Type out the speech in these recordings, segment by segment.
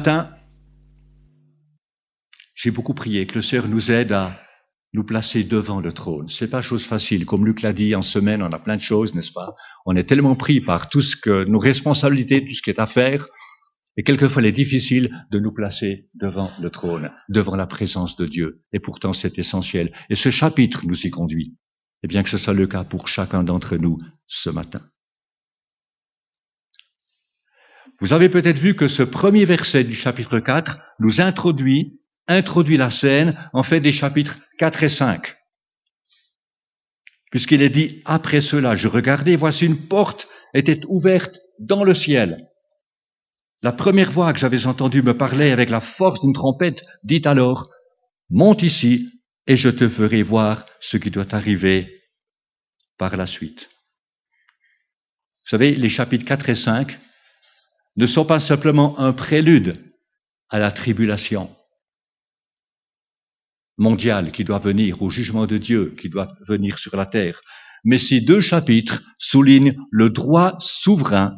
matin, j'ai beaucoup prié que le Seigneur nous aide à nous placer devant le trône. C'est pas chose facile. Comme Luc l'a dit, en semaine, on a plein de choses, n'est-ce pas? On est tellement pris par tout ce que, nos responsabilités, tout ce qui est à faire. Et quelquefois, il est difficile de nous placer devant le trône, devant la présence de Dieu. Et pourtant, c'est essentiel. Et ce chapitre nous y conduit. Et bien que ce soit le cas pour chacun d'entre nous ce matin. Vous avez peut-être vu que ce premier verset du chapitre 4 nous introduit la scène, en fait, des chapitres 4 et 5. Puisqu'il est dit, après cela, je regardais, voici une porte était ouverte dans le ciel. La première voix que j'avais entendue me parlait avec la force d'une trompette, dit alors, monte ici et je te ferai voir ce qui doit arriver par la suite. Vous savez, les chapitres 4 et 5 ne sont pas simplement un prélude à la tribulation mondiale qui doit venir, au jugement de Dieu qui doit venir sur la terre. Mais ces deux chapitres soulignent le droit souverain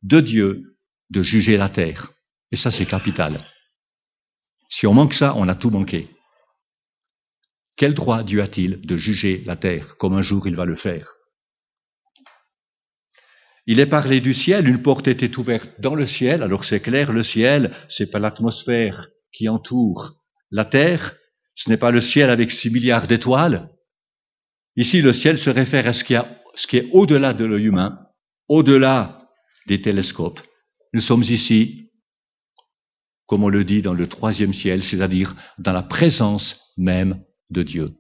de Dieu de juger la terre. Et ça, c'est capital. Si on manque ça, on a tout manqué. Quel droit Dieu a-t-il de juger la terre, comme un jour il va le faire? Il est parlé du ciel, une porte était ouverte dans le ciel, alors c'est clair, le ciel, c'est pas l'atmosphère qui entoure la terre, ce n'est pas le ciel avec 6 milliards d'étoiles. Ici, le ciel se réfère à ce qui est au-delà de l'œil humain, au-delà des télescopes. Nous sommes ici, comme on le dit, dans le 3e ciel, c'est-à-dire dans la présence même de Dieu.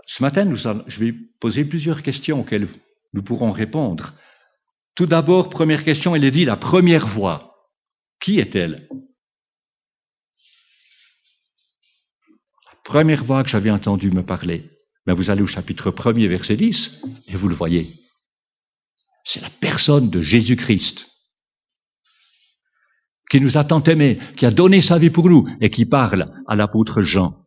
Ce matin, je vais poser plusieurs questions auxquelles nous pourrons répondre. Tout d'abord, première question, il est dit la première voix. Qui est-elle? La première voix que j'avais entendue me parler. Ben, vous allez au chapitre 1er, verset 10, et vous le voyez. C'est la personne de Jésus-Christ, qui nous a tant aimés, qui a donné sa vie pour nous, et qui parle à l'apôtre Jean.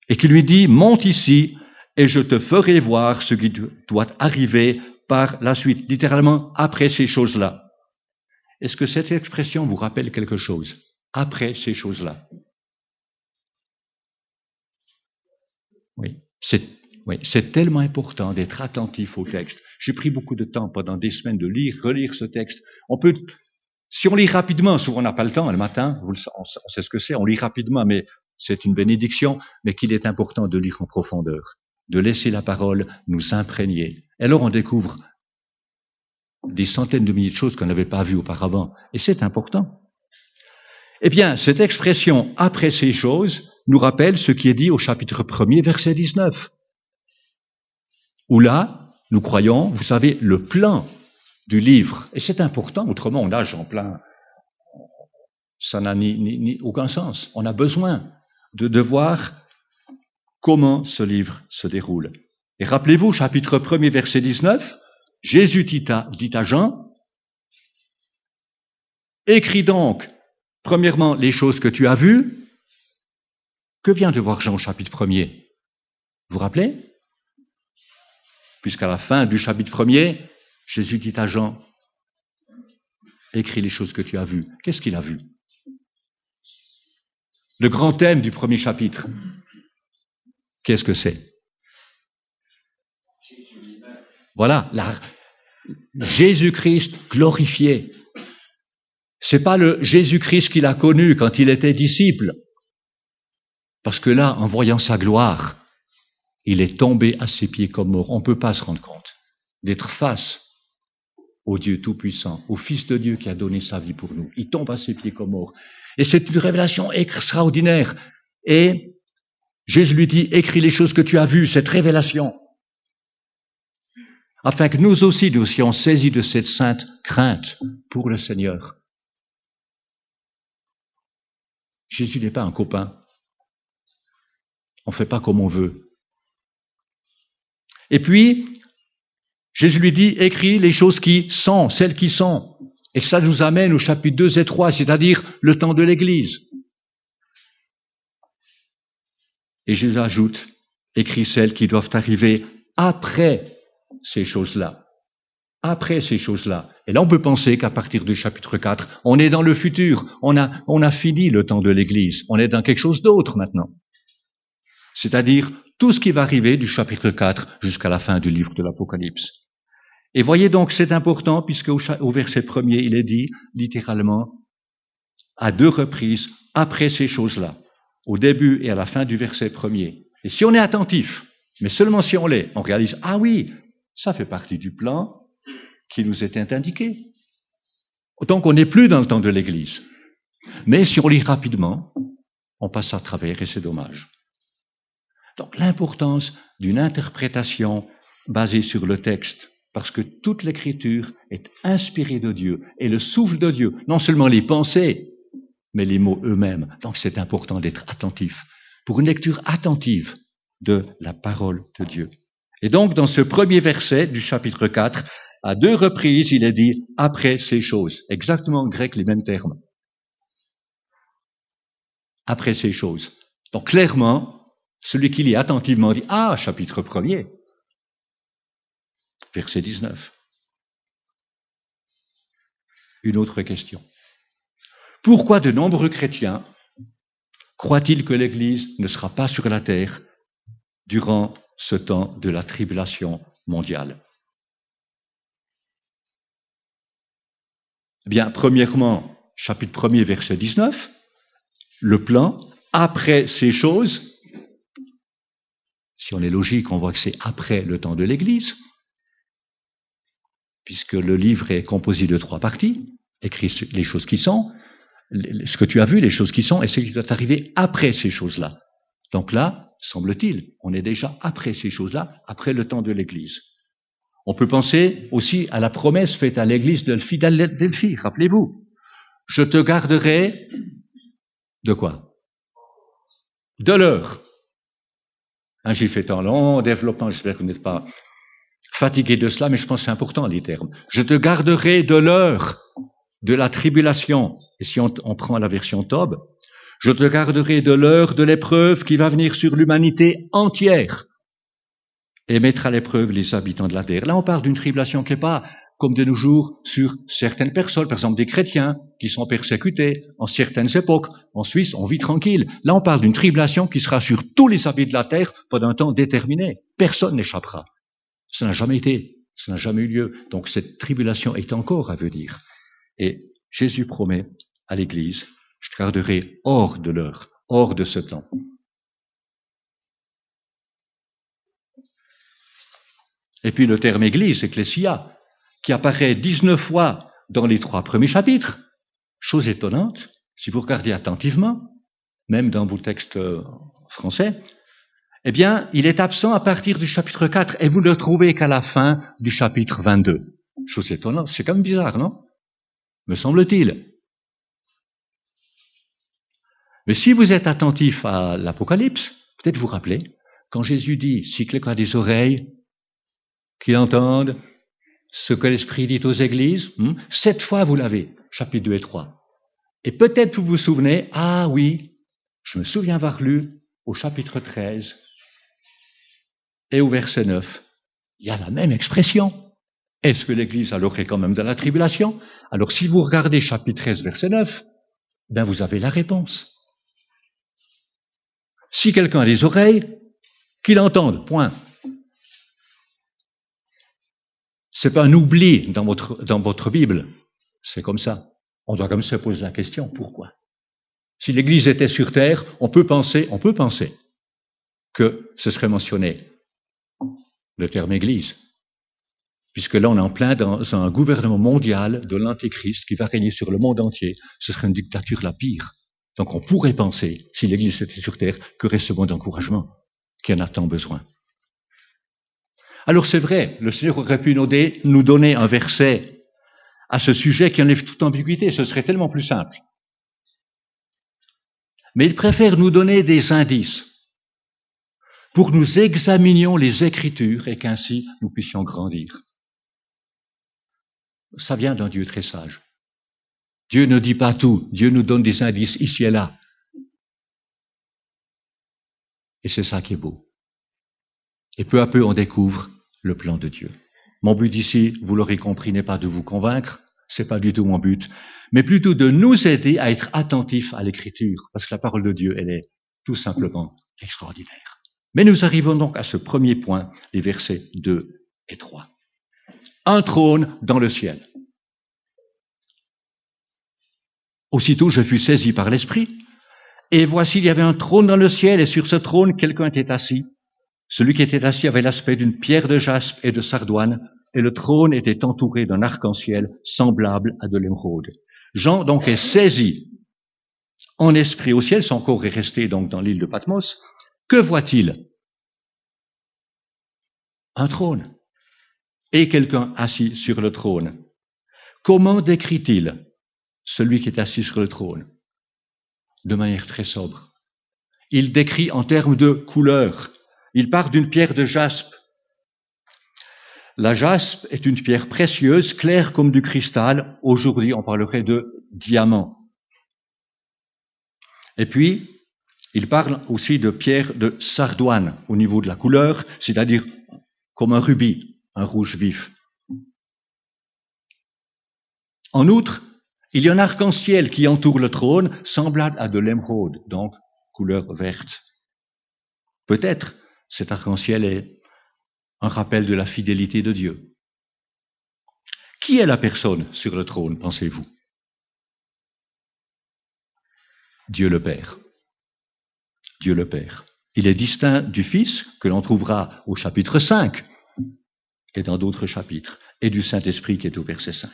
Et qui lui dit, monte ici, et je te ferai voir ce qui doit arriver par la suite, littéralement après ces choses-là. Est-ce que cette expression vous rappelle quelque chose? Après ces choses-là. Oui, c'est tellement important d'être attentif au texte. J'ai pris beaucoup de temps pendant des semaines de relire ce texte. Si on lit rapidement, souvent on n'a pas le temps le matin, on sait ce que c'est, on lit rapidement, mais c'est une bénédiction, mais qu'il est important de lire en profondeur, de laisser la parole nous imprégner. Et alors on découvre des centaines de milliers de choses qu'on n'avait pas vues auparavant, et c'est important. Eh bien, cette expression « après ces choses » nous rappelle ce qui est dit au chapitre 1er, verset 19, où là, nous croyons, vous savez, le plan du livre, et c'est important, autrement on nage en plein, ça n'a aucun sens. On a besoin de voir comment ce livre se déroule. Et rappelez-vous, chapitre 1er, verset 19, Jésus dit à Jean, écris donc, premièrement, les choses que tu as vues. Que vient de voir Jean au chapitre 1er? Vous vous rappelez? Puisqu'à la fin du chapitre 1er, Jésus dit à Jean, écris les choses que tu as vues. Qu'est-ce qu'il a vu? Le grand thème du premier chapitre, qu'est-ce que c'est? Voilà, Jésus-Christ glorifié. C'est pas le Jésus-Christ qu'il a connu quand il était disciple. Parce que là, en voyant sa gloire, il est tombé à ses pieds comme mort. On ne peut pas se rendre compte d'être face au Dieu Tout-Puissant, au Fils de Dieu qui a donné sa vie pour nous. Il tombe à ses pieds comme mort. Et c'est une révélation extraordinaire. Et Jésus lui dit, écris les choses que tu as vues, cette révélation, afin que nous aussi, nous soyons saisis de cette sainte crainte pour le Seigneur. Jésus n'est pas un copain. On ne fait pas comme on veut. Et puis, Jésus lui dit, écris les choses qui sont, celles qui sont. Et ça nous amène au chapitre 2 et 3, c'est-à-dire le temps de l'Église. Et Jésus ajoute, écris celles qui doivent arriver après ces choses-là. après ces choses-là. Et là, on peut penser qu'à partir du chapitre 4, on est dans le futur. On a fini le temps de l'Église. On est dans quelque chose d'autre maintenant. C'est-à-dire tout ce qui va arriver du chapitre 4 jusqu'à la fin du livre de l'Apocalypse. Et voyez donc, c'est important, puisque au verset 1er, il est dit, littéralement, à 2 reprises, après ces choses-là, au début et à la fin du verset 1er. Et si on est attentif, mais seulement si on l'est, on réalise, ah oui, ça fait partie du plan qui nous était indiqué. Donc on n'est plus dans le temps de l'Église. Mais si on lit rapidement, on passe à travers et c'est dommage. Donc l'importance d'une interprétation basée sur le texte, parce que toute l'Écriture est inspirée de Dieu et le souffle de Dieu, non seulement les pensées, mais les mots eux-mêmes. Donc c'est important d'être attentif, pour une lecture attentive de la parole de Dieu. Et donc dans ce premier verset du chapitre 4, à 2 reprises, il est dit « après ces choses ». Exactement en grec, les mêmes termes. Après ces choses. Donc clairement, celui qui lit attentivement dit « Ah, chapitre 1er ». Verset 19. Une autre question. Pourquoi de nombreux chrétiens croient-ils que l'Église ne sera pas sur la terre durant ce temps de la tribulation mondiale? Eh bien, premièrement, chapitre 1er, verset 19, le plan, après ces choses, si on est logique, on voit que c'est après le temps de l'Église, puisque le livre est composé de 3 parties, écrit les choses qui sont, ce que tu as vu, les choses qui sont, et ce qui doit arriver après ces choses-là. Donc là, semble-t-il, on est déjà après ces choses-là, après le temps de l'Église. On peut penser aussi à la promesse faite à l'Église de Philadelphie, rappelez-vous. Je te garderai de quoi? De l'heure. J'y fais tant long, développement, j'espère que vous n'êtes pas fatigué de cela, mais je pense que c'est important les termes. Je te garderai de l'heure de la tribulation. Et si on prend la version Tob, je te garderai de l'heure de l'épreuve qui va venir sur l'humanité entière et mettre à l'épreuve les habitants de la terre. Là, on parle d'une tribulation qui n'est pas, comme de nos jours, sur certaines personnes, par exemple des chrétiens qui sont persécutés en certaines époques. En Suisse, on vit tranquille. Là, on parle d'une tribulation qui sera sur tous les habitants de la terre pendant un temps déterminé. Personne n'échappera. Ça n'a jamais été, ça n'a jamais eu lieu. Donc cette tribulation est encore à venir. Et Jésus promet à l'Église, je te garderai hors de l'heure, hors de ce temps. Et puis le terme Église, ecclésia, qui apparaît 19 fois dans les 3 premiers chapitres. Chose étonnante, si vous regardez attentivement, même dans vos textes français, eh bien, il est absent à partir du chapitre 4 et vous ne le trouvez qu'à la fin du chapitre 22. Chose étonnante, c'est quand même bizarre, non? Me semble-t-il. Mais si vous êtes attentif à l'Apocalypse, peut-être vous rappelez, quand Jésus dit, si quelqu'un a des oreilles, qu'il entende ce que l'Esprit dit aux églises, 7 fois vous l'avez, chapitre 2 et 3. Et peut-être vous vous souvenez, ah oui, je me souviens avoir lu au chapitre 13 et au verset 9, il y a la même expression. Est-ce que l'Église alors est quand même dans la tribulation? Alors si vous regardez chapitre 13, verset 9, ben vous avez la réponse. Si quelqu'un a des oreilles, qu'il entende, point. C'est pas un oubli dans votre Bible, c'est comme ça. On doit comme se poser la question, pourquoi? Si l'Église était sur terre, on peut penser que ce serait mentionné, le terme Église. Puisque là, on est en plein dans un gouvernement mondial de l'Antéchrist qui va régner sur le monde entier. Ce serait une dictature la pire. Donc on pourrait penser, si l'Église était sur terre, qu'il y aurait ce bon encouragement qui en a tant besoin. Alors c'est vrai, le Seigneur aurait pu nous donner un verset à ce sujet qui enlève toute ambiguïté, ce serait tellement plus simple. Mais il préfère nous donner des indices pour que nous examinions les Écritures et qu'ainsi nous puissions grandir. Ça vient d'un Dieu très sage. Dieu ne dit pas tout, Dieu nous donne des indices ici et là. Et c'est ça qui est beau. Et peu à peu, on découvre le plan de Dieu. Mon but ici, vous l'aurez compris, n'est pas de vous convaincre, c'est pas du tout mon but, mais plutôt de nous aider à être attentifs à l'Écriture, parce que la parole de Dieu, elle est tout simplement extraordinaire. Mais nous arrivons donc à ce premier point, les versets 2 et 3. Un trône dans le ciel. Aussitôt, je fus saisi par l'Esprit, et voici, il y avait un trône dans le ciel, et sur ce trône, quelqu'un était assis. Celui qui était assis avait l'aspect d'une pierre de jaspe et de sardoine, et le trône était entouré d'un arc-en-ciel semblable à de l'émeraude. Jean, donc, est saisi en esprit au ciel, son corps est resté donc dans l'île de Patmos. Que voit-il? Un trône. Et quelqu'un assis sur le trône. Comment décrit-il celui qui est assis sur le trône? De manière très sobre. Il décrit en termes de couleur. Il part d'une pierre de jaspe. La jaspe est une pierre précieuse, claire comme du cristal. Aujourd'hui, on parlerait de diamant. Et puis, il parle aussi de pierre de sardoine au niveau de la couleur, c'est-à-dire comme un rubis, un rouge vif. En outre, il y a un arc-en-ciel qui entoure le trône, semblable à de l'émeraude, donc couleur verte. Peut-être cet arc-en-ciel est un rappel de la fidélité de Dieu. Qui est la personne sur le trône, pensez-vous? Dieu le Père. Dieu le Père. Il est distinct du Fils, que l'on trouvera au chapitre 5, et dans d'autres chapitres, et du Saint-Esprit qui est au verset 5.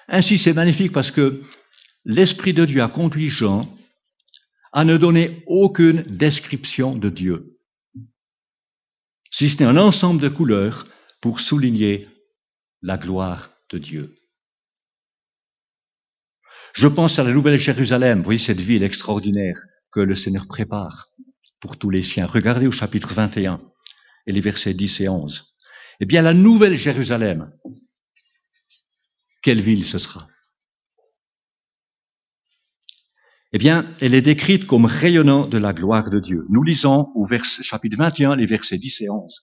Ainsi, c'est magnifique parce que l'Esprit de Dieu a conduit Jean à ne donner aucune description de Dieu, si ce n'est un ensemble de couleurs pour souligner la gloire de Dieu. Je pense à la Nouvelle Jérusalem, vous voyez cette ville extraordinaire que le Seigneur prépare pour tous les siens. Regardez au chapitre 21 et les versets 10 et 11. Eh bien, la Nouvelle Jérusalem, quelle ville ce sera? Eh bien, elle est décrite comme rayonnant de la gloire de Dieu. Nous lisons au chapitre 21, les versets 10 et 11.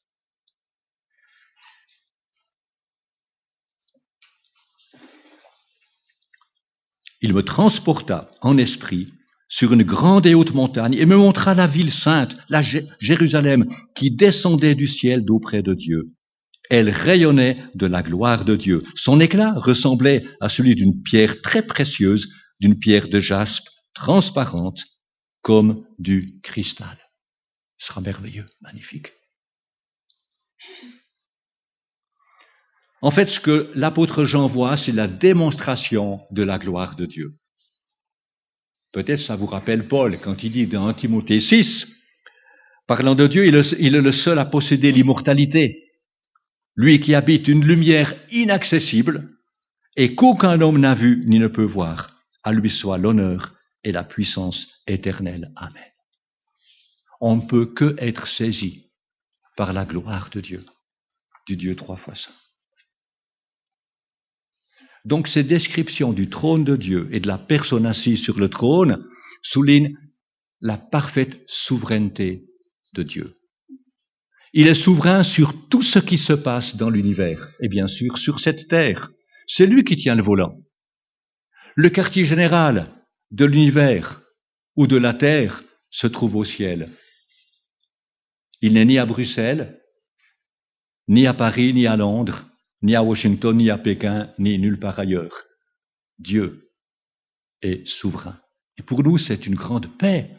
Il me transporta en esprit sur une grande et haute montagne et me montra la ville sainte, la Jérusalem, qui descendait du ciel d'auprès de Dieu. Elle rayonnait de la gloire de Dieu. Son éclat ressemblait à celui d'une pierre très précieuse, d'une pierre de jaspe, transparente, comme du cristal. Ce sera merveilleux, magnifique. En fait, ce que l'apôtre Jean voit, c'est la démonstration de la gloire de Dieu. Peut-être ça vous rappelle Paul quand il dit dans Timothée 6, parlant de Dieu, il est le seul à posséder l'immortalité. Lui qui habite une lumière inaccessible et qu'aucun homme n'a vu ni ne peut voir. À lui soit l'honneur et la puissance éternelle. Amen. On ne peut que être saisi par la gloire de Dieu, du Dieu trois fois saint. Donc ces descriptions du trône de Dieu et de la personne assise sur le trône soulignent la parfaite souveraineté de Dieu. Il est souverain sur tout ce qui se passe dans l'univers et bien sûr sur cette terre. C'est lui qui tient le volant. Le quartier général de l'univers ou de la terre se trouve au ciel. Il n'est ni à Bruxelles, ni à Paris, ni à Londres, ni à Washington, ni à Pékin, ni nulle part ailleurs. Dieu est souverain. Et pour nous, c'est une grande paix.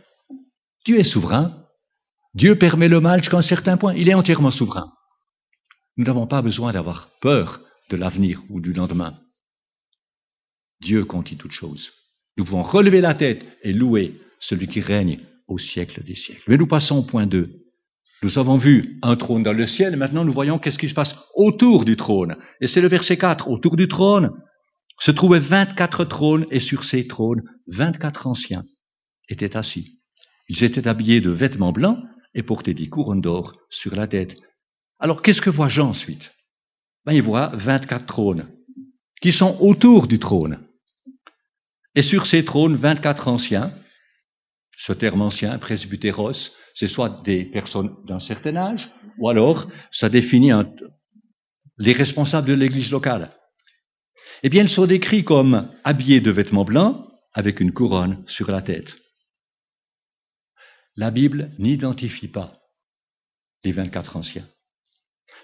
Dieu est souverain. Dieu permet le mal jusqu'à un certain point. Il est entièrement souverain. Nous n'avons pas besoin d'avoir peur de l'avenir ou du lendemain. Dieu contient toutes choses. Nous pouvons relever la tête et louer celui qui règne au siècle des siècles. Mais nous passons au point 2. Nous avons vu un trône dans le ciel, et maintenant nous voyons qu'est-ce qui se passe autour du trône. Et c'est le verset 4. Autour du trône se trouvaient 24 trônes, et sur ces trônes, 24 anciens étaient assis. Ils étaient habillés de vêtements blancs et portaient des couronnes d'or sur la tête. Alors qu'est-ce que voit Jean ensuite? Il voit 24 trônes qui sont autour du trône. Et sur ces trônes, 24 anciens. Ce terme ancien, presbytéros, c'est soit des personnes d'un certain âge, ou alors ça définit les responsables de l'église locale. Eh bien, ils sont décrits comme habillés de vêtements blancs avec une couronne sur la tête. La Bible n'identifie pas les 24 anciens.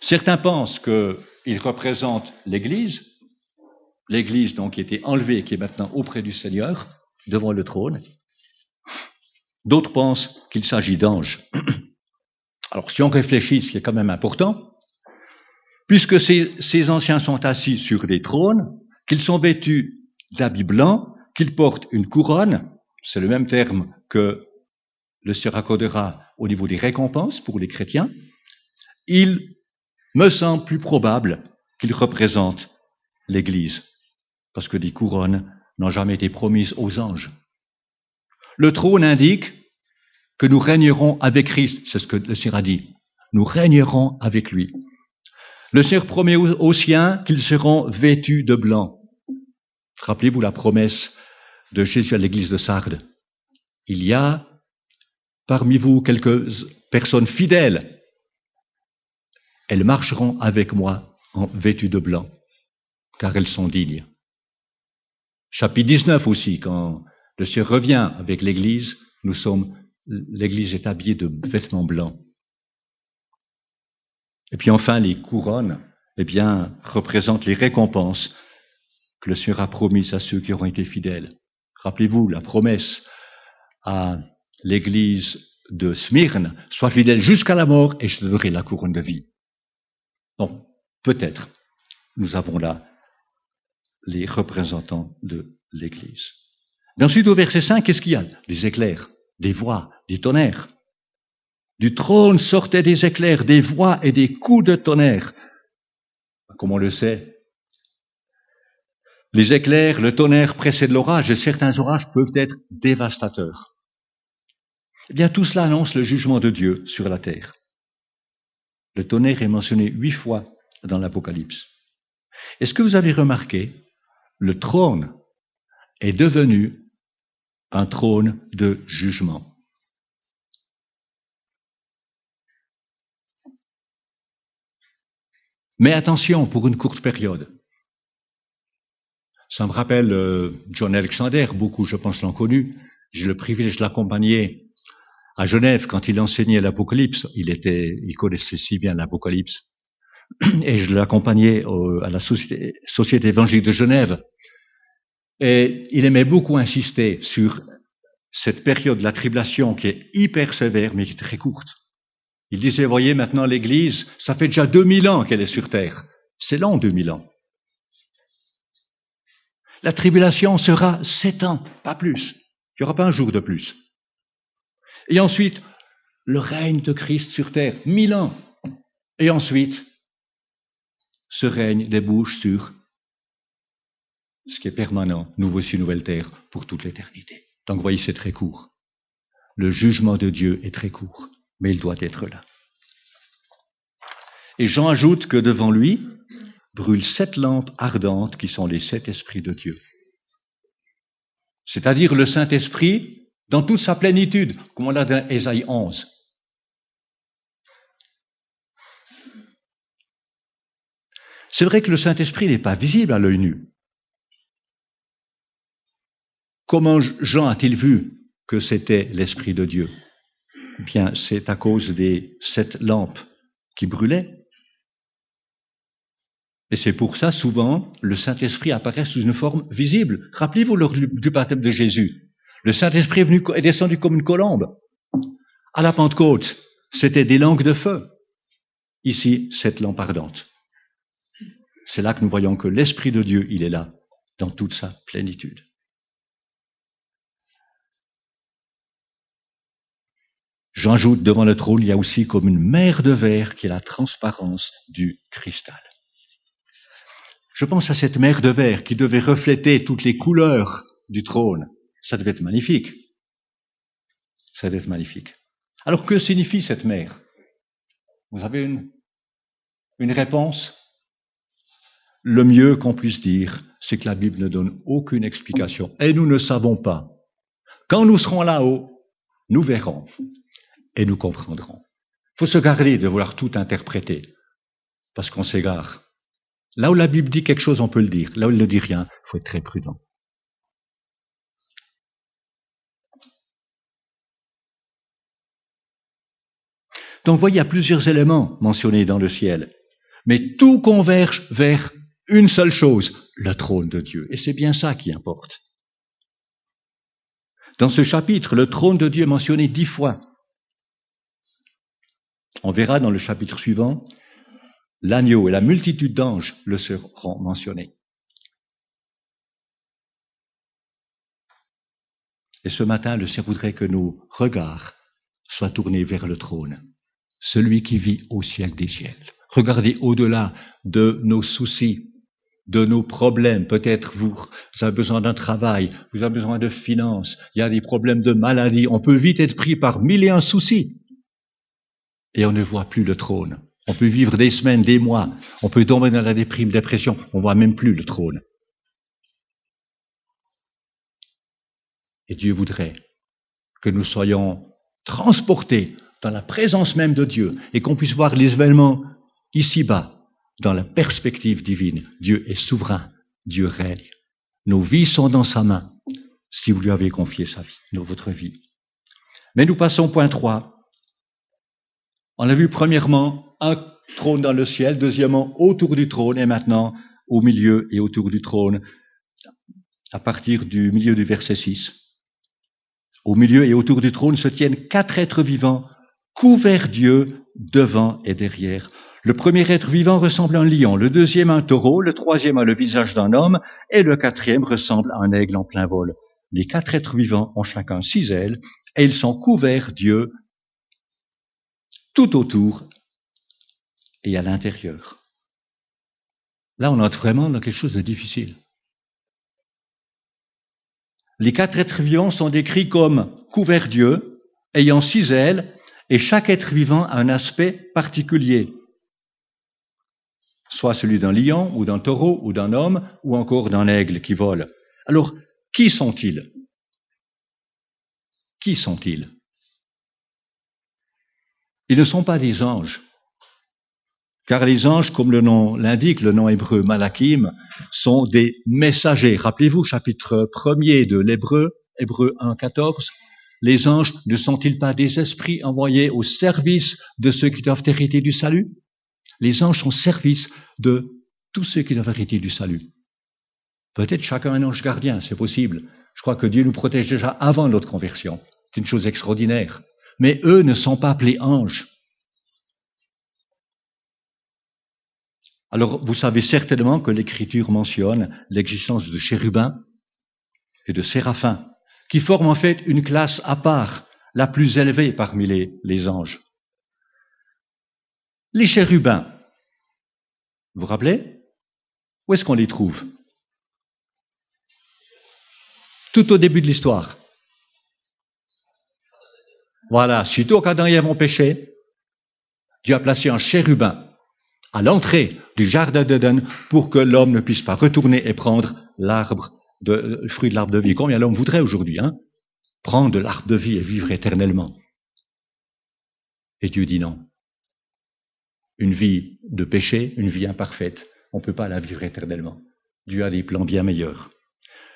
Certains pensent qu'ils représentent l'Église donc qui a été enlevée, qui est maintenant auprès du Seigneur, devant le trône. D'autres pensent qu'il s'agit d'anges. Alors, si on réfléchit, ce qui est quand même important, puisque ces anciens sont assis sur des trônes, qu'ils sont vêtus d'habits blancs, qu'ils portent une couronne, c'est le même terme que le Seigneur accordera au niveau des récompenses pour les chrétiens, il me semble plus probable qu'ils représentent l'Église, parce que des couronnes n'ont jamais été promises aux anges. Le trône indique que nous régnerons avec Christ, c'est ce que le Seigneur a dit. Nous régnerons avec lui. Le Seigneur promet aux siens qu'ils seront vêtus de blanc. Rappelez-vous la promesse de Jésus à l'église de Sardes. Il y a parmi vous quelques personnes fidèles. Elles marcheront avec moi en vêtues de blanc, car elles sont dignes. Chapitre 19 aussi, quand le Seigneur revient avec l'église, l'église est habillée de vêtements blancs. Et puis enfin, les couronnes, représentent les récompenses que le Seigneur a promises à ceux qui auront été fidèles. Rappelez-vous la promesse à l'église de Smyrne, sois fidèle jusqu'à la mort et je te donnerai la couronne de vie. Donc, peut-être, nous avons là les représentants de l'église. Et ensuite, au verset 5, qu'est-ce qu'il y a? Des éclairs, des voix, des tonnerres. Du trône sortaient des éclairs, des voix et des coups de tonnerre. Comme on le sait, les éclairs, le tonnerre précèdent l'orage et certains orages peuvent être dévastateurs. Eh bien, tout cela annonce le jugement de Dieu sur la terre. Le tonnerre est mentionné 8 fois dans l'Apocalypse. Est-ce que vous avez remarqué, le trône est devenu un trône de jugement. Mais attention, pour une courte période. Ça me rappelle John Alexander, beaucoup, je pense, l'ont connu. J'ai le privilège de l'accompagner à Genève quand il enseignait l'Apocalypse. Il connaissait si bien l'Apocalypse. Et je l'accompagnais à la Société évangélique de Genève. Et il aimait beaucoup insister sur cette période de la tribulation qui est hyper sévère, mais qui est très courte. Il disait, voyez, maintenant l'Église, ça fait déjà 2000 ans qu'elle est sur terre. C'est long, 2000 ans. La tribulation sera 7 ans, pas plus. Il n'y aura pas un jour de plus. Et ensuite, le règne de Christ sur terre, 1000 ans. Et ensuite, ce règne débouche sur ce qui est permanent, nouveau ciel, nouvelle terre, pour toute l'éternité. Donc, vous voyez, c'est très court. Le jugement de Dieu est très court, mais il doit être là. Et Jean ajoute que devant lui brûlent 7 lampes ardentes qui sont les 7 esprits de Dieu. C'est-à-dire le Saint-Esprit dans toute sa plénitude, comme on l'a dans Ésaïe 11. C'est vrai que le Saint-Esprit n'est pas visible à l'œil nu. Comment Jean a-t-il vu que c'était l'Esprit de Dieu? Eh bien, c'est à cause des 7 lampes qui brûlaient. Et c'est pour ça, souvent, le Saint-Esprit apparaît sous une forme visible. Rappelez-vous lors du baptême de Jésus. Le Saint-Esprit est descendu comme une colombe. À la Pentecôte, c'était des langues de feu. Ici, 7 lampes ardentes. C'est là que nous voyons que l'Esprit de Dieu, il est là, dans toute sa plénitude. J'ajoute, devant le trône, il y a aussi comme une mer de verre qui est la transparence du cristal. Je pense à cette mer de verre qui devait refléter toutes les couleurs du trône. Ça devait être magnifique. Ça devait être magnifique. Alors, que signifie cette mer? Vous avez une réponse? Le mieux qu'on puisse dire, c'est que la Bible ne donne aucune explication. Et nous ne savons pas. Quand nous serons là-haut, nous verrons et nous comprendrons. Il faut se garder de vouloir tout interpréter, parce qu'on s'égare. Là où la Bible dit quelque chose, on peut le dire. Là où elle ne dit rien, il faut être très prudent. Donc, vous voyez, il y a plusieurs éléments mentionnés dans le ciel. Mais tout converge vers une seule chose, le trône de Dieu. Et c'est bien ça qui importe. Dans ce chapitre, le trône de Dieu est mentionné 10 fois. On verra dans le chapitre suivant, l'agneau et la multitude d'anges le seront mentionnés. Et ce matin, le Seigneur voudrait que nos regards soient tournés vers le trône, celui qui vit au ciel des siècles. Regardez au-delà de nos soucis, de nos problèmes. Peut-être vous avez besoin d'un travail, vous avez besoin de finances, il y a des problèmes de maladie. On peut vite être pris par 1001 soucis et on ne voit plus le trône. On peut vivre des semaines, des mois, on peut tomber dans la dépression, on ne voit même plus le trône. Et Dieu voudrait que nous soyons transportés dans la présence même de Dieu et qu'on puisse voir les événements ici-bas dans la perspective divine. Dieu est souverain, Dieu règne. Nos vies sont dans sa main si vous lui avez confié sa vie, votre vie. Mais nous passons au point 3. On a vu premièrement un trône dans le ciel, deuxièmement autour du trône et maintenant au milieu et autour du trône à partir du milieu du verset 6. Au milieu et autour du trône se tiennent 4 êtres vivants, couverts d'yeux, devant et derrière. Le premier être vivant ressemble à un lion, le deuxième à un taureau, le troisième a le visage d'un homme, et le quatrième ressemble à un aigle en plein vol. Les 4 êtres vivants ont chacun 6 ailes, et ils sont couverts d'yeux tout autour et à l'intérieur. Là, on entre vraiment dans quelque chose de difficile. Les 4 êtres vivants sont décrits comme couverts d'yeux, ayant 6 ailes, et chaque être vivant a un aspect particulier. Soit celui d'un lion, ou d'un taureau, ou d'un homme, ou encore d'un aigle qui vole. Alors, qui sont-ils? Qui sont-ils? Ils ne sont pas des anges. Car les anges, comme le nom l'indique, le nom hébreu Malakim, sont des messagers. Rappelez-vous, chapitre 1er de l'Hébreu, Hébreu 1,14, les anges ne sont-ils pas des esprits envoyés au service de ceux qui doivent hériter du salut? Les anges sont au service de tous ceux qui doivent hériter du salut. Peut-être chacun un ange gardien, c'est possible. Je crois que Dieu nous protège déjà avant notre conversion. C'est une chose extraordinaire. Mais eux ne sont pas appelés anges. Alors, vous savez certainement que l'Écriture mentionne l'existence de chérubins et de séraphins, qui forment en fait une classe à part, la plus élevée parmi les anges. Les chérubins, vous vous rappelez? Où est-ce qu'on les trouve? Tout au début de l'histoire. Voilà, sitôt qu'Adam et Ève ont péché, Dieu a placé un chérubin à l'entrée du jardin d'Éden pour que l'homme ne puisse pas retourner et prendre le fruit de l'arbre de vie. Combien l'homme voudrait aujourd'hui, prendre de l'arbre de vie et vivre éternellement. Et Dieu dit non. Une vie de péché, une vie imparfaite, on ne peut pas la vivre éternellement. Dieu a des plans bien meilleurs.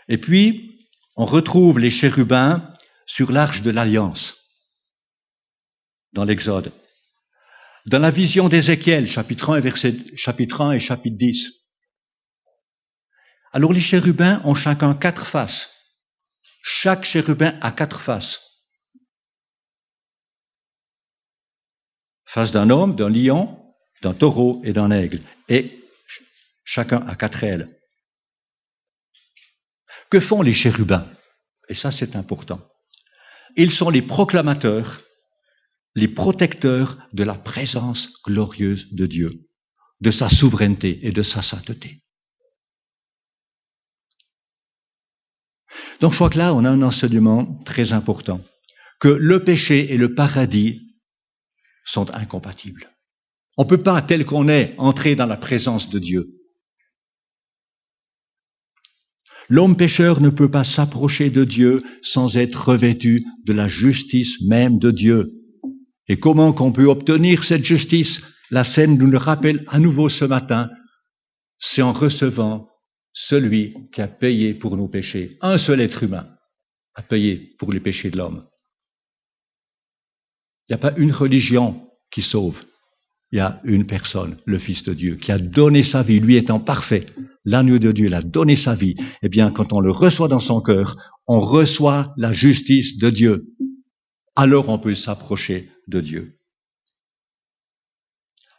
Et puis, on retrouve les chérubins sur l'arche de l'Alliance, dans l'Exode. Dans la vision d'Ézéchiel, chapitre 1 et chapitre 10. Alors les chérubins ont chacun 4 faces. Chaque chérubin a 4 faces. Face d'un homme, d'un lion, d'un taureau et d'un aigle. Et chacun a 4 ailes. Que font les chérubins? Et ça, c'est important. Ils sont les proclamateurs, les protecteurs de la présence glorieuse de Dieu, de sa souveraineté et de sa sainteté. Donc je crois que là, on a un enseignement très important, que le péché et le paradis sont incompatibles. On ne peut pas, tel qu'on est, entrer dans la présence de Dieu. L'homme pécheur ne peut pas s'approcher de Dieu sans être revêtu de la justice même de Dieu. Et comment qu'on peut obtenir cette justice? La scène nous le rappelle à nouveau ce matin. c'est en recevant celui qui a payé pour nos péchés. Un seul être humain a payé pour les péchés de l'homme. Il n'y a pas une religion qui sauve. Il y a une personne, le Fils de Dieu, qui a donné sa vie, lui étant parfait. L'agneau de Dieu, il a donné sa vie. Eh bien, quand on le reçoit dans son cœur, on reçoit la justice de Dieu. Alors on peut s'approcher de Dieu.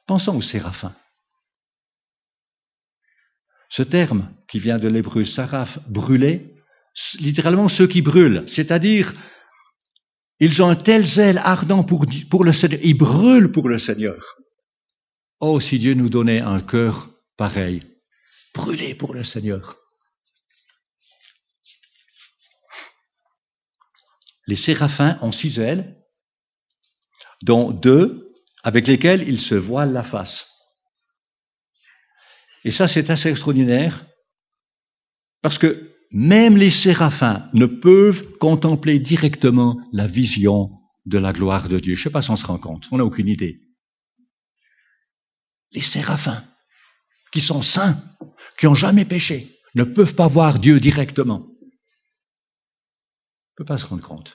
Pensons aux séraphins. Ce terme qui vient de l'hébreu saraph, brûler, littéralement ceux qui brûlent, c'est-à-dire ils ont un tel zèle ardent pour le Seigneur, ils brûlent pour le Seigneur. Oh, si Dieu nous donnait un cœur pareil, brûler pour le Seigneur. Les séraphins ont 6 ailes, dont 2 avec lesquelles ils se voilent la face. Et ça, c'est assez extraordinaire, parce que même les séraphins ne peuvent contempler directement la vision de la gloire de Dieu. Je ne sais pas si on se rend compte, on n'a aucune idée. Les séraphins, qui sont saints, qui n'ont jamais péché, ne peuvent pas voir Dieu directement. On ne peut pas se rendre compte.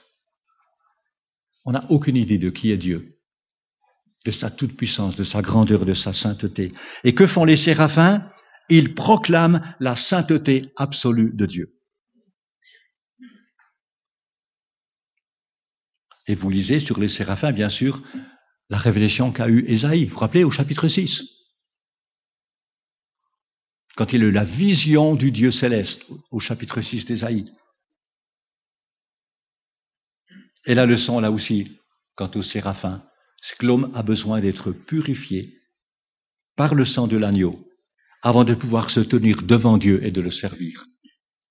On n'a aucune idée de qui est Dieu, de sa toute-puissance, de sa grandeur, de sa sainteté. Et que font les séraphins? Ils proclament la sainteté absolue de Dieu. Et vous lisez sur les séraphins, bien sûr, la révélation qu'a eue Ésaïe. Vous vous rappelez, au chapitre 6. Quand il a eu la vision du Dieu céleste, au chapitre 6 d'Ésaïe. Et la leçon, là aussi, quant aux séraphins, c'est que l'homme a besoin d'être purifié par le sang de l'agneau avant de pouvoir se tenir devant Dieu et de le servir.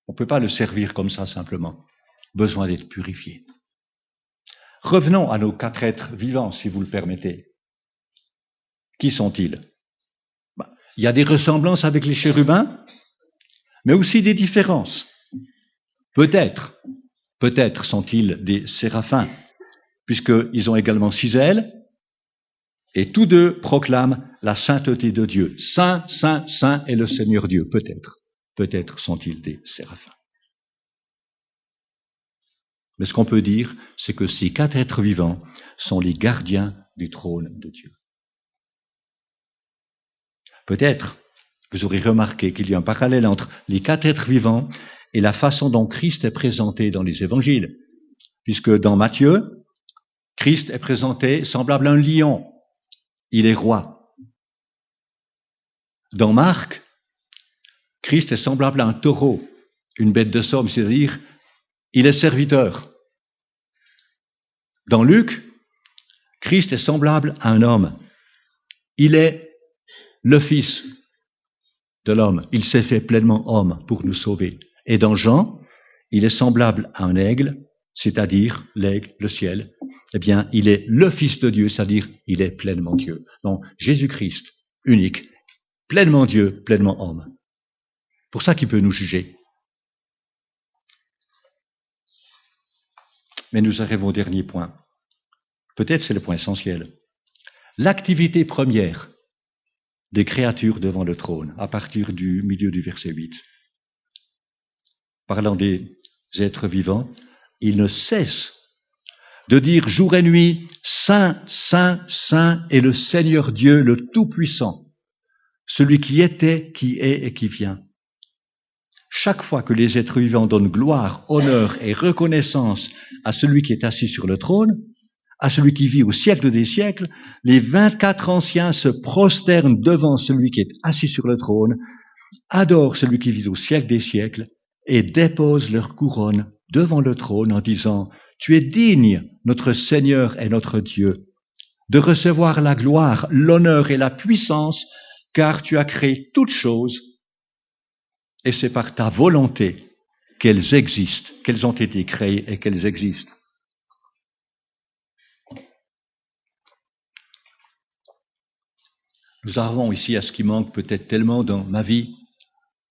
On ne peut pas le servir comme ça simplement. Besoin d'être purifié. Revenons à nos 4 êtres vivants, si vous le permettez. Qui sont-ils? Il y a des ressemblances avec les chérubins, mais aussi des différences. Peut-être sont-ils des séraphins, puisqu'ils ont également 6 ailes, et tous 2 proclament la sainteté de Dieu. Saint, saint, saint est le Seigneur Dieu. Peut-être sont-ils des séraphins. Mais ce qu'on peut dire, c'est que ces 4 êtres vivants sont les gardiens du trône de Dieu. Peut-être, vous aurez remarqué qu'il y a un parallèle entre les 4 êtres vivants et la façon dont Christ est présenté dans les évangiles. Puisque dans Matthieu, Christ est présenté semblable à un lion. Il est roi. Dans Marc, Christ est semblable à un taureau, une bête de somme, c'est-à-dire, il est serviteur. Dans Luc, Christ est semblable à un homme. Il est le Fils de l'homme. Il s'est fait pleinement homme pour nous sauver. Et dans Jean, il est semblable à un aigle, c'est-à-dire l'aigle, le ciel. Eh bien, il est le Fils de Dieu, c'est-à-dire il est pleinement Dieu. Donc, Jésus-Christ, unique, pleinement Dieu, pleinement homme. Pour ça qu'il peut nous juger. Mais nous arrivons au dernier point. Peut-être c'est le point essentiel. L'activité première des créatures devant le trône, à partir du milieu du verset 8. Parlant des êtres vivants, ils ne cessent de dire jour et nuit, Saint, Saint, Saint est le Seigneur Dieu, le Tout-Puissant, celui qui était, qui est et qui vient. Chaque fois que les êtres vivants donnent gloire, honneur et reconnaissance à celui qui est assis sur le trône, à celui qui vit au siècle des siècles, les 24 anciens se prosternent devant celui qui est assis sur le trône, adorent celui qui vit au siècle des siècles et déposent leur couronne devant le trône en disant « Tu es digne, notre Seigneur et notre Dieu, de recevoir la gloire, l'honneur et la puissance, car tu as créé toutes choses et c'est par ta volonté qu'elles existent, qu'elles ont été créées et qu'elles existent. » Nous arrivons ici à ce qui manque peut-être tellement dans ma vie,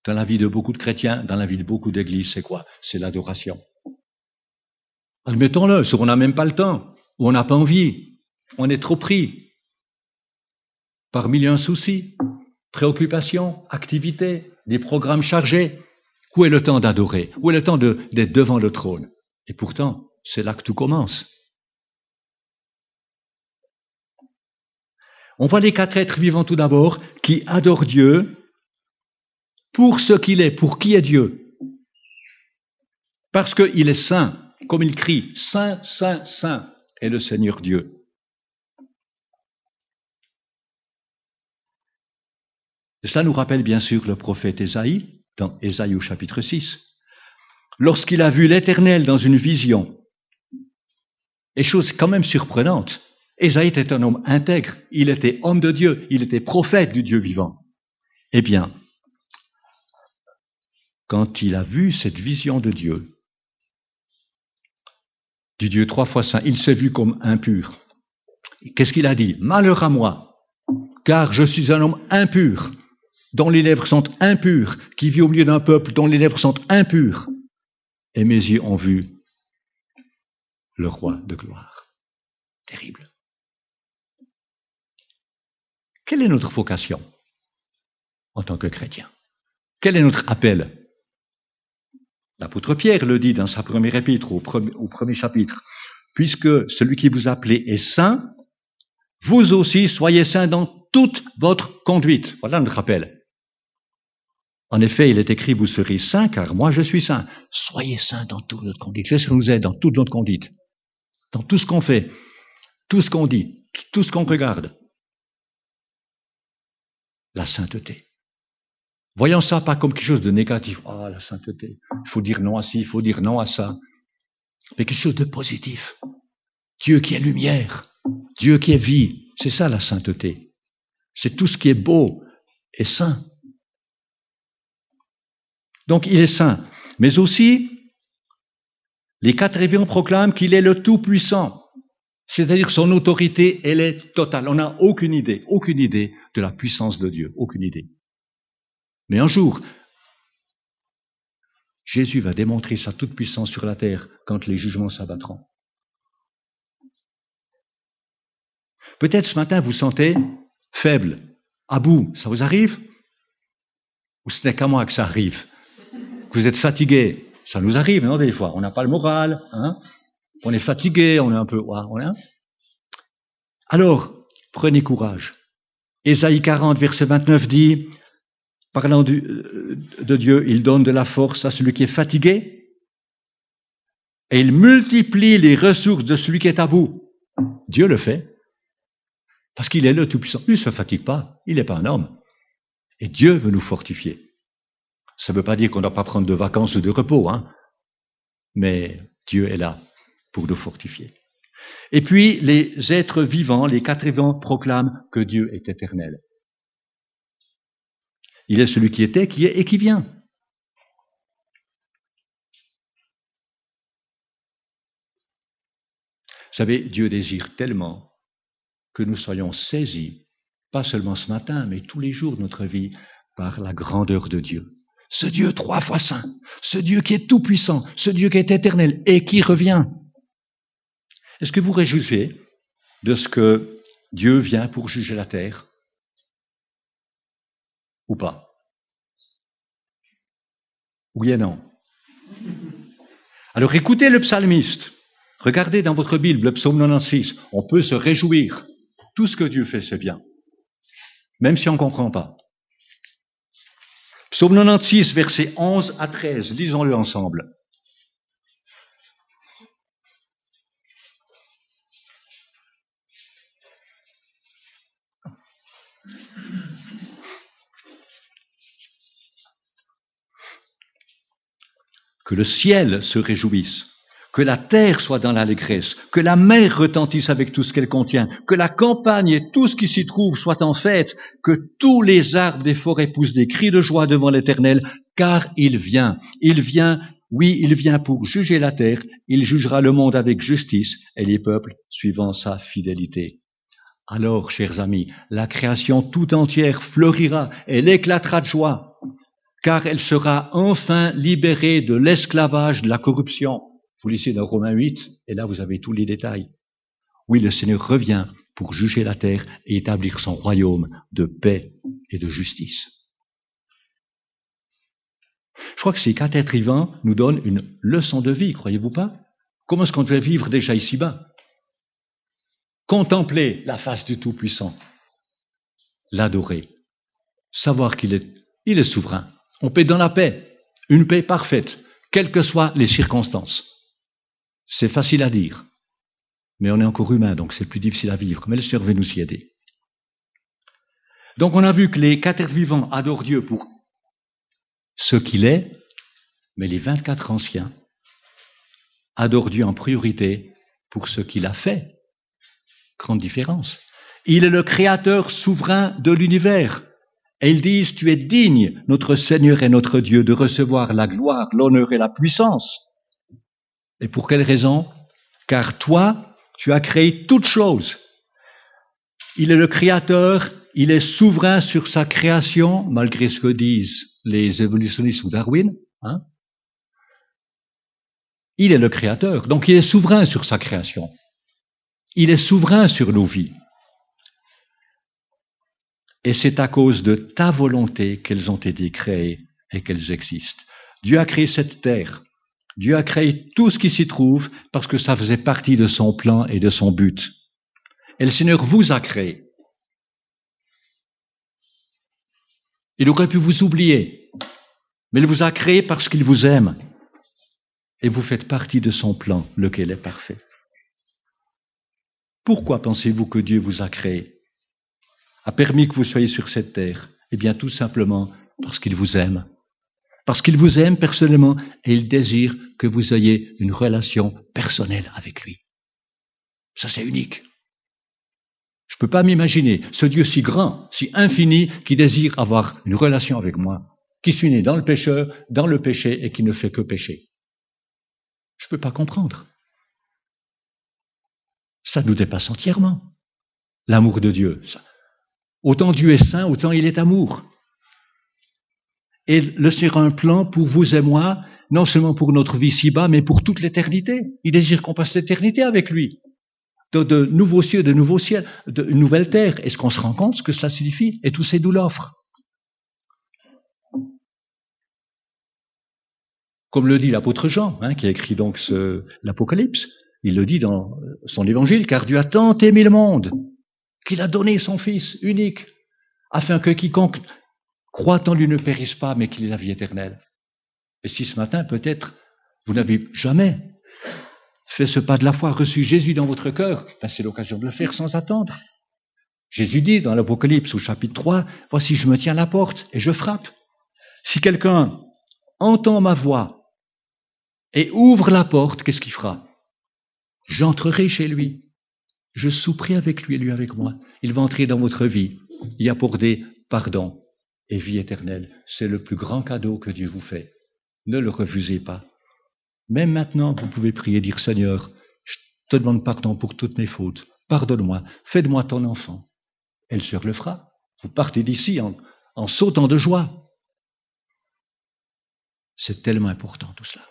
dans la vie de beaucoup de chrétiens, dans la vie de beaucoup d'églises, c'est quoi? C'est l'adoration. Admettons-le, si on n'a même pas le temps, ou on n'a pas envie, on est trop pris par 1000 et un soucis. Préoccupations, activités, des programmes chargés. Où est le temps d'adorer? Où est le temps d'être devant le trône? Et pourtant, c'est là que tout commence. On voit les 4 êtres vivants tout d'abord qui adorent Dieu pour ce qu'il est, pour qui est Dieu. Parce qu'il est saint, comme il crie, Saint, Saint, Saint est le Seigneur Dieu. Et cela nous rappelle bien sûr le prophète Ésaïe, dans Ésaïe au chapitre 6. Lorsqu'il a vu l'Éternel dans une vision, et chose quand même surprenante, Ésaïe était un homme intègre, il était homme de Dieu, il était prophète du Dieu vivant. Eh bien, quand il a vu cette vision de Dieu, du Dieu 3 fois saint, il s'est vu comme impur. Qu'est-ce qu'il a dit? Malheur à moi, car je suis un homme impur, dont les lèvres sont impures, qui vit au milieu d'un peuple dont les lèvres sont impures. Et mes yeux ont vu le roi de gloire. Terrible. Quelle est notre vocation en tant que chrétien? Quel est notre appel? L'apôtre Pierre le dit dans sa première épître, au premier chapitre. Puisque celui qui vous appelait est saint, vous aussi soyez saints dans toute votre conduite. Voilà notre appel. En effet, il est écrit, vous serez saints, car moi je suis saint. Soyez saints dans toute notre conduite. Qu'est-ce que nous aide dans toute notre conduite? Dans tout ce qu'on fait, tout ce qu'on dit, tout ce qu'on regarde. La sainteté. Voyons ça pas comme quelque chose de négatif. Ah, la sainteté. Il faut dire non à ci, il faut dire non à ça. Mais quelque chose de positif. Dieu qui est lumière. Dieu qui est vie. C'est ça la sainteté. C'est tout ce qui est beau et saint. Donc il est saint. Mais aussi, les 4 événements proclament qu'il est le Tout-Puissant. C'est-à-dire son autorité, elle est totale. On n'a aucune idée de la puissance de Dieu. Aucune idée. Mais un jour, Jésus va démontrer sa toute-puissance sur la terre quand les jugements s'abattront. Peut-être ce matin, vous sentez faible, à bout. Ça vous arrive? Ou ce n'est qu'à moi que ça arrive? Que vous êtes fatigué? Ça nous arrive, non, des fois. On n'a pas le moral, hein? On est fatigué, on est un peu... Alors, prenez courage. Ésaïe 40, verset 29 dit, parlant de Dieu, il donne de la force à celui qui est fatigué et il multiplie les ressources de celui qui est à bout. Dieu le fait parce qu'il est le Tout-Puissant. Lui ne se fatigue pas, il n'est pas un homme. Et Dieu veut nous fortifier. Ça ne veut pas dire qu'on ne doit pas prendre de vacances ou de repos, hein, mais Dieu est là pour nous fortifier. Et puis, les êtres vivants, les 4 vivants proclament que Dieu est éternel. Il est celui qui était, qui est et qui vient. Vous savez, Dieu désire tellement que nous soyons saisis, pas seulement ce matin, mais tous les jours de notre vie, par la grandeur de Dieu. Ce Dieu 3 fois saint, ce Dieu qui est tout-puissant, ce Dieu qui est éternel et qui revient. Est-ce que vous réjouissez de ce que Dieu vient pour juger la terre? Ou pas? Oui et non. Alors écoutez le psalmiste. Regardez dans votre Bible, le psaume 96. On peut se réjouir. Tout ce que Dieu fait, c'est bien. Même si on ne comprend pas. Psaume 96, versets 11 à 13. Lisons-le ensemble. Que le ciel se réjouisse, que la terre soit dans l'allégresse, que la mer retentisse avec tout ce qu'elle contient, que la campagne et tout ce qui s'y trouve soient en fête, que tous les arbres des forêts poussent des cris de joie devant l'Éternel, car il vient, oui, il vient pour juger la terre, il jugera le monde avec justice et les peuples suivant sa fidélité. Alors, chers amis, la création tout entière fleurira, elle éclatera de joie, car elle sera enfin libérée de l'esclavage, de la corruption. Vous lisez dans Romains 8, et là vous avez tous les détails. Oui, le Seigneur revient pour juger la terre et établir son royaume de paix et de justice. Je crois que ces 4 êtres vivants nous donnent une leçon de vie, croyez-vous pas? Comment est-ce qu'on devait vivre déjà ici-bas? Contempler la face du Tout-Puissant, l'adorer, savoir qu'il est souverain. On peut être dans la paix, une paix parfaite, quelles que soient les circonstances. C'est facile à dire, mais on est encore humain, donc c'est plus difficile à vivre. Mais le Seigneur veut nous y aider. Donc on a vu que les 4 êtres vivants adorent Dieu pour ce qu'il est, mais les 24 anciens adorent Dieu en priorité pour ce qu'il a fait. Grande différence. Il est le créateur souverain de l'univers. Et ils disent, tu es digne, notre Seigneur et notre Dieu, de recevoir la gloire, l'honneur et la puissance. Et pour quelle raison? Car toi, tu as créé toutes choses. Il est le créateur, il est souverain sur sa création, malgré ce que disent les évolutionnistes ou Darwin. Il est le créateur, donc il est souverain sur sa création. Il est souverain sur nos vies. Et c'est à cause de ta volonté qu'elles ont été créées et qu'elles existent. Dieu a créé cette terre. Dieu a créé tout ce qui s'y trouve parce que ça faisait partie de son plan et de son but. Et le Seigneur vous a créé. Il aurait pu vous oublier, mais il vous a créé parce qu'il vous aime. Et vous faites partie de son plan, lequel est parfait. Pourquoi pensez-vous que Dieu vous a créé, a permis que vous soyez sur cette terre? Eh bien, tout simplement parce qu'il vous aime. Parce qu'il vous aime personnellement et il désire que vous ayez une relation personnelle avec lui. Ça, c'est unique. Je ne peux pas m'imaginer ce Dieu si grand, si infini, qui désire avoir une relation avec moi, qui suis né dans le péché et qui ne fait que pécher. Je ne peux pas comprendre. Ça nous dépasse entièrement, l'amour de Dieu. Autant Dieu est saint, autant il est amour. Et le Seigneur a un plan pour vous et moi, non seulement pour notre vie ci-bas, mais pour toute l'éternité. Il désire qu'on passe l'éternité avec lui. De nouveaux cieux, de nouveaux ciels, de nouvelle terre. Est-ce qu'on se rend compte ce que cela signifie? Et tout c'est nous l'offre. Comme le dit l'apôtre Jean, qui a écrit donc l'Apocalypse, il le dit dans son évangile, car Dieu a tant aimé le monde qu'il a donné son Fils unique, afin que quiconque croit en lui ne périsse pas, mais qu'il ait la vie éternelle. Et si ce matin, peut-être, vous n'avez jamais fait ce pas de la foi, reçu Jésus dans votre cœur, c'est l'occasion de le faire sans attendre. Jésus dit dans l'Apocalypse au chapitre 3, « Voici, je me tiens à la porte et je frappe. Si quelqu'un entend ma voix et ouvre la porte, qu'est-ce qu'il fera? J'entrerai chez lui. Je souperai avec lui et lui avec moi. Il va entrer dans votre vie, y apporter pardon et vie éternelle. C'est le plus grand cadeau que Dieu vous fait. Ne le refusez pas. Même maintenant, vous pouvez prier, dire, Seigneur, je te demande pardon pour toutes mes fautes. Pardonne-moi, fais de moi ton enfant. Et le Seigneur le fera. Vous partez d'ici en sautant de joie. C'est tellement important tout cela.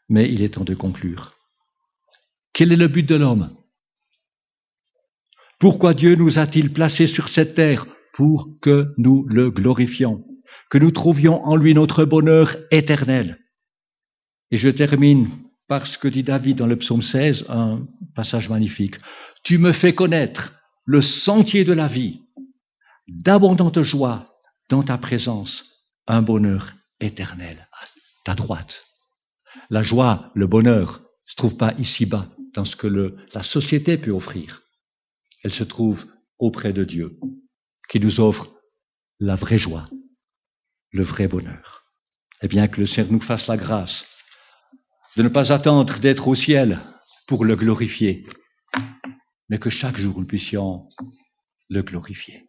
Mais il est temps de conclure. Quel est le but de l'homme? Pourquoi Dieu nous a-t-il placés sur cette terre? Pour que nous le glorifions, que nous trouvions en lui notre bonheur éternel. Et je termine par ce que dit David dans le psaume 16, un passage magnifique. Tu me fais connaître le sentier de la vie, d'abondante joie dans ta présence, un bonheur éternel à ta droite. La joie, le bonheur, ne se trouve pas ici-bas, dans ce que la société peut offrir. Elle se trouve auprès de Dieu, qui nous offre la vraie joie, le vrai bonheur. Eh bien, que le Seigneur nous fasse la grâce de ne pas attendre d'être au ciel pour le glorifier, mais que chaque jour nous puissions le glorifier.